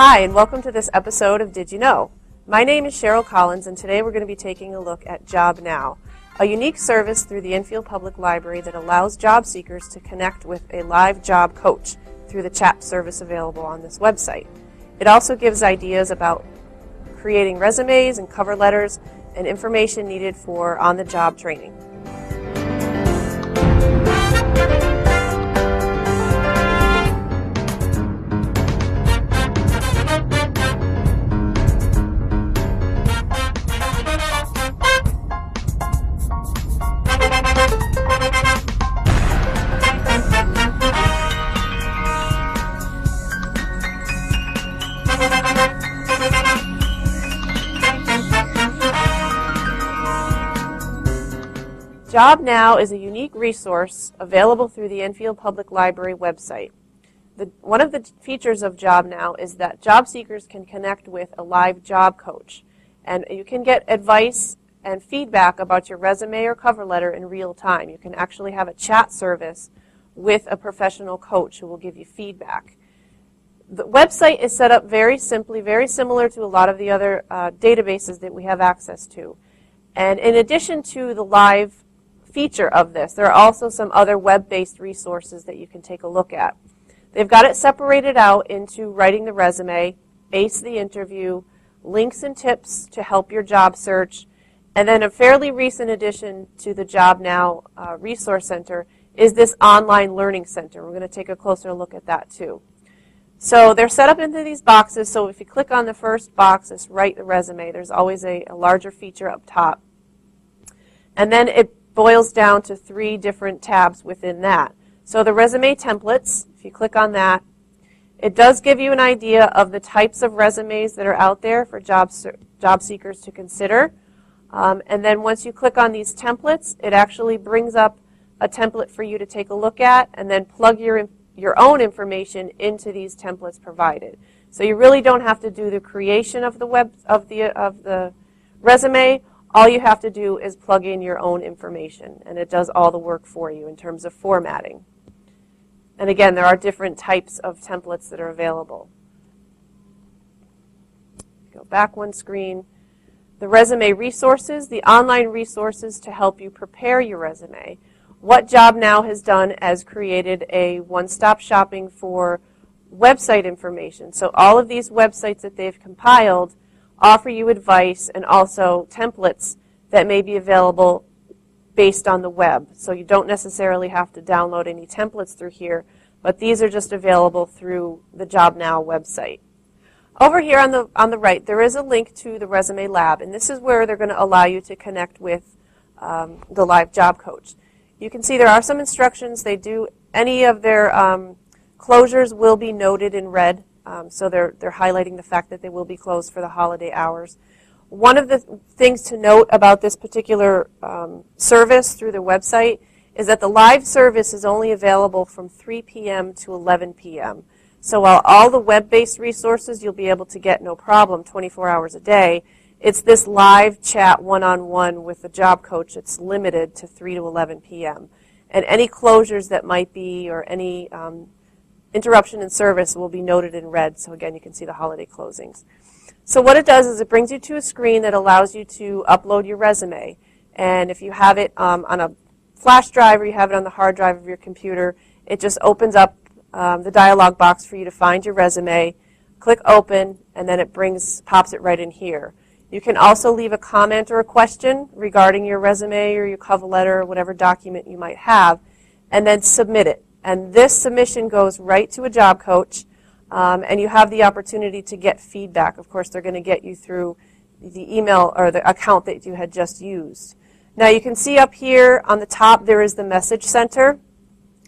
Hi, and welcome to this episode of Did You Know? My name is Cheryl Collins, and today we're going to be taking a look at Job Now, a unique service through the Enfield Public Library that allows job seekers to connect with a live job coach through the chat service available on this website. It also gives ideas about creating resumes and cover letters and information needed for on-the-job training. Job Now is a unique resource available through the Enfield Public Library website. One of the features of Job Now is that job seekers can connect with a live job coach, and you can get advice and feedback about your resume or cover letter in real time. You can actually have a chat service with a professional coach who will give you feedback. The website is set up very simply, very similar to a lot of the other databases that we have access to. And in addition to the live feature of this, there are also some other web-based resources that you can take a look at. They've got it separated out into writing the resume, ace the interview, links and tips to help your job search, and then a fairly recent addition to the Job Now Resource Center is this online learning center. We're going to take a closer look at that too. So they're set up into these boxes, so if you click on the first box, it's write the resume. There's always a larger feature up top. And then it boils down to 3 different tabs within that. So the resume templates, if you click on that, it does give you an idea of the types of resumes that are out there for job seekers to consider. And then once you click on these templates, it actually brings up a template for you to take a look at and then plug your own information into these templates provided. So you really don't have to do the creation of the resume. All you have to do is plug in your own information, and it does all the work for you in terms of formatting. And again, there are different types of templates that are available. Go back one screen. The resume resources, the online resources to help you prepare your resume. What Job Now has done is created a one-stop shopping for website information. So all of these websites that they've compiled offer you advice and also templates that may be available based on the web. So you don't necessarily have to download any templates through here, but these are just available through the Job Now website. Over here on the right, there is a link to the Resume Lab, and this is where they're going to allow you to connect with the live job coach. You can see there are some instructions. Any of their closures will be noted in red. So they're highlighting the fact that they will be closed for the holiday hours. One of the things to note about this particular service through the website is that the live service is only available from 3 p.m. to 11 p.m. So while all the web-based resources you'll be able to get no problem 24 hours a day, it's this live chat one-on-one with the job coach that's limited to 3 to 11 p.m. And any closures that might be or any interruption in service will be noted in red. So again, you can see the holiday closings. So what it does is it brings you to a screen that allows you to upload your resume. And if you have it on a flash drive or you have it on the hard drive of your computer, it just opens up the dialog box for you to find your resume, click open, and then it pops it right in here. You can also leave a comment or a question regarding your resume or your cover letter or whatever document you might have, and then submit it. And this submission goes right to a job coach, and you have the opportunity to get feedback. Of course, they're going to get you through the email or the account that you had just used. Now, you can see up here on the top there is the message center,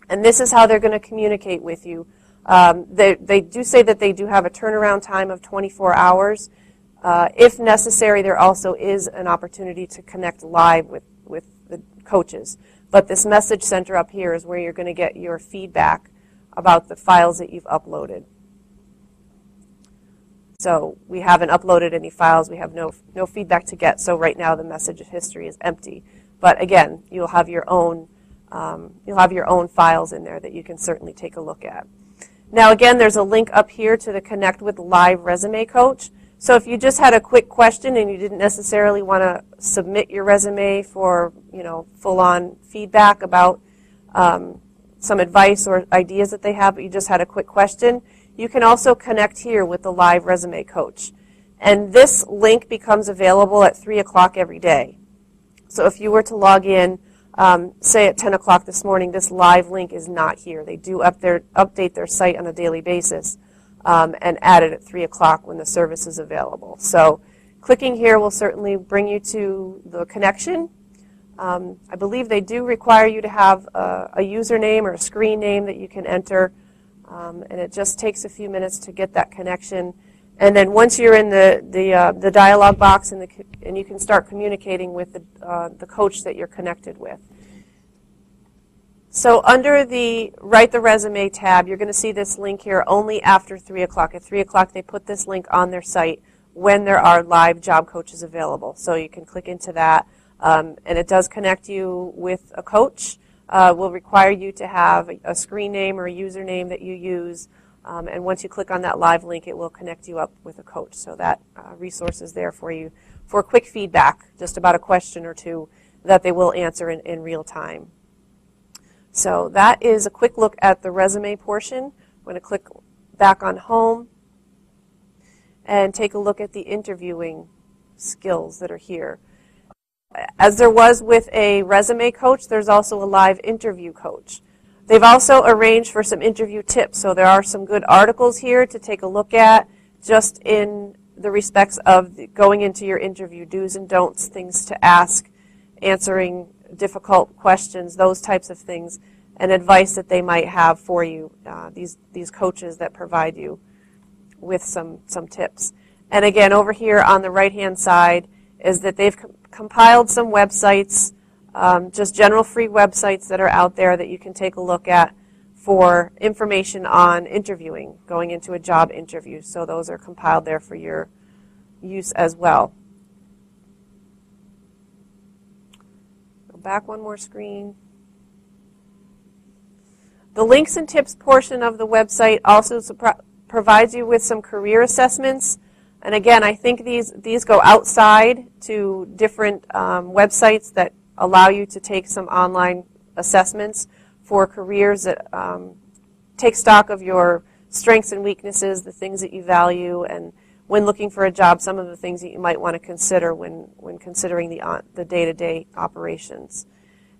and this is how they're going to communicate with you. They do say that they do have a turnaround time of 24 hours. If necessary, there also is an opportunity to connect live with the coaches. But this message center up here is where you're going to get your feedback about the files that you've uploaded. So we haven't uploaded any files. We have no feedback to get. So right now the message history is empty. But again, you'll have your own files in there that you can certainly take a look at. Now again, there's a link up here to the Connect with Live Resume Coach. So if you just had a quick question and you didn't necessarily want to submit your resume for, full-on feedback about some advice or ideas that they have, but you just had a quick question, you can also connect here with the Live Resume Coach. And this link becomes available at 3 o'clock every day. So if you were to log in, say at 10 o'clock this morning, this live link is not here. They do update their site on a daily basis and add it at 3 o'clock when the service is available. So clicking here will certainly bring you to the connection. I believe they do require you to have a username or a screen name that you can enter, and it just takes a few minutes to get that connection. And then once you're in the dialog box and you can start communicating with the coach that you're connected with. So under the Write the Resume tab, you're going to see this link here only after 3 o'clock. At 3 o'clock, they put this link on their site when there are live job coaches available. So you can click into that, and it does connect you with a coach. Will require you to have a screen name or a username that you use. And once you click on that live link, it will connect you up with a coach. So that resource is there for you for quick feedback, just about a question or two that they will answer in real time. So that is a quick look at the resume portion. I'm going to click back on Home and take a look at the interviewing skills that are here. As there was with a resume coach, there's also a live interview coach. They've also arranged for some interview tips, so there are some good articles here to take a look at just in the respects of going into your interview, do's and don'ts, things to ask, answering difficult questions, those types of things, and advice that they might have for you, these coaches that provide you with some tips. And again, over here on the right-hand side is that they've compiled some websites, just general free websites that are out there that you can take a look at for information on interviewing, going into a job interview. So those are compiled there for your use as well. Go back one more screen. The links and tips portion of the website also provides you with some career assessments. And again, I think these go outside to different websites that allow you to take some online assessments for careers that take stock of your strengths and weaknesses, the things that you value, and when looking for a job, some of the things that you might want to consider when considering the day-to-day operations.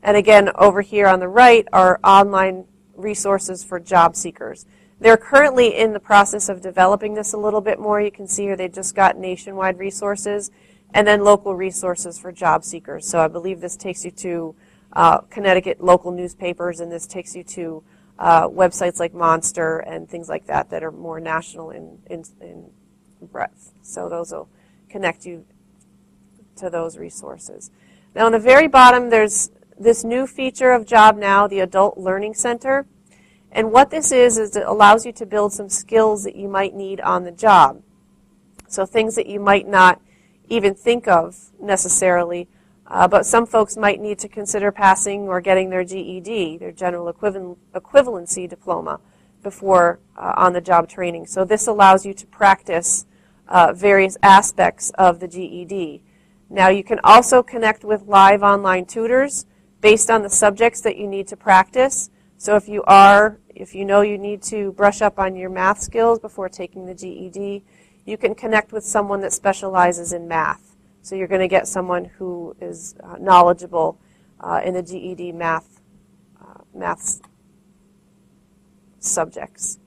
And again, over here on the right are online resources for job seekers. They're currently in the process of developing this a little bit more. You can see here they've just got nationwide resources and then local resources for job seekers. So I believe this takes you to Connecticut local newspapers, and this takes you to websites like Monster and things like that that are more national in breadth. So those will connect you to those resources. Now on the very bottom, there's this new feature of Job Now, the Adult Learning Center. And what this is it allows you to build some skills that you might need on the job. So things that you might not even think of necessarily, but some folks might need to consider passing or getting their GED, their General Equivalency Diploma, before on-the-job training. So this allows you to practice various aspects of the GED. Now you can also connect with live online tutors based on the subjects that you need to practice. So if you know you need to brush up on your math skills before taking the GED, you can connect with someone that specializes in math. So you're going to get someone who is knowledgeable in the GED math subjects.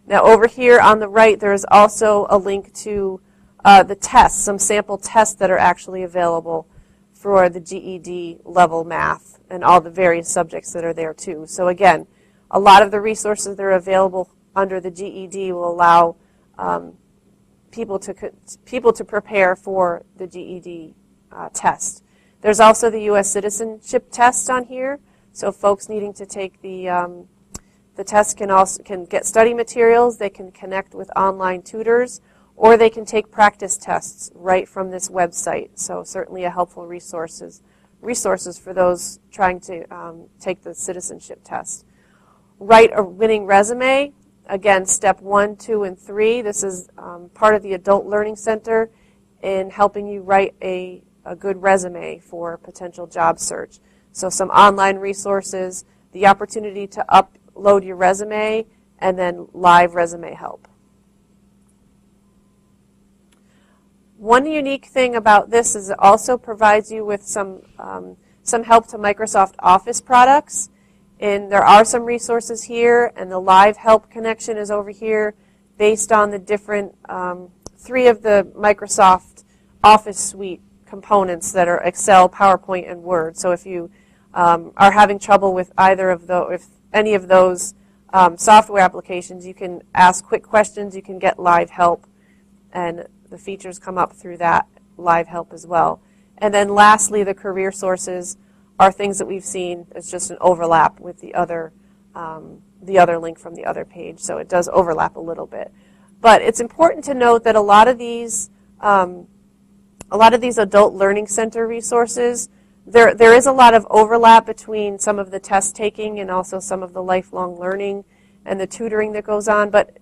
Now over here on the right, there's also a link to the tests, some sample tests that are actually available for the GED level math and all the various subjects that are there too. So again, a lot of the resources that are available under the GED will allow people to prepare for the GED test. There's also the U.S. citizenship test on here. So folks needing to take the test can get study materials. They can connect with online tutors, or they can take practice tests right from this website. So certainly a helpful resources for those trying to take the citizenship test. Write a winning resume. again, step 1, 2, and 3. This is part of the Adult Learning Center in helping you write a good resume for a potential job search. So some online resources, the opportunity to upload your resume, and then live resume help. One unique thing about this is it also provides you with some help to Microsoft Office products. And there are some resources here, and the live help connection is over here based on the different 3 of the Microsoft Office suite components that are Excel, PowerPoint, and Word. So if you are having trouble with either of those, if any of those software applications, you can ask quick questions, you can get live help, and the features come up through that live help as well. And then lastly, the career sources are things that we've seen. It's just an overlap with the other link from the other page, so it does overlap a little bit. But it's important to note that a lot of these Adult Learning Center resources, there is a lot of overlap between some of the test taking and also some of the lifelong learning and the tutoring that goes on. But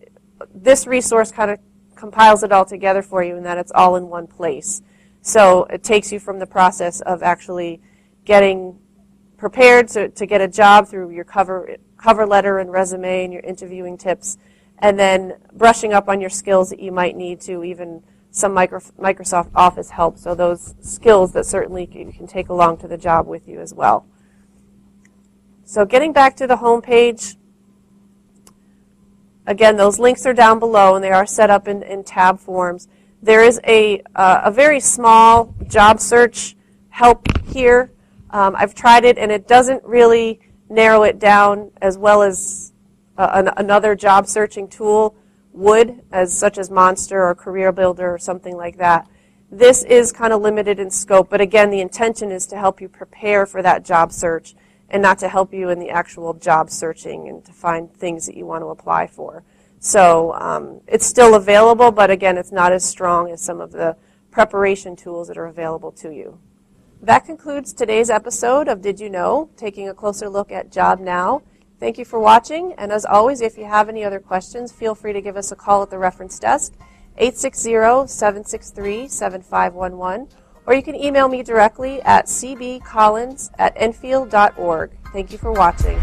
this resource kind of compiles it all together for you in that it's all in one place. So it takes you from the process of actually getting prepared to get a job through your cover letter and resume and your interviewing tips, and then brushing up on your skills that you might need to, even some Microsoft Office help, so those skills that certainly you can take along to the job with you as well. So getting back to the home page, again, those links are down below, and they are set up in tab forms. There is a very small job search help here. I've tried it, and it doesn't really narrow it down as well as another job searching tool would, such as Monster or Career Builder or something like that. This is kind of limited in scope, but again, the intention is to help you prepare for that job search and not to help you in the actual job searching and to find things that you want to apply for. So it's still available, but again, it's not as strong as some of the preparation tools that are available to you. That concludes today's episode of Did You Know? Taking a closer look at Job Now. Thank you for watching, and as always, if you have any other questions, feel free to give us a call at the reference desk, 860-763-7511, or you can email me directly at cbcollins@enfield.org. Thank you for watching.